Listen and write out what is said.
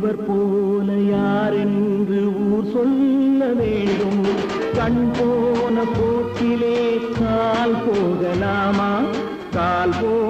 இவர் போல யார் என்று ஊர் சொல்ல வேண்டும். கண் போன போக்கிலே கால் போகலாமா? கால் போ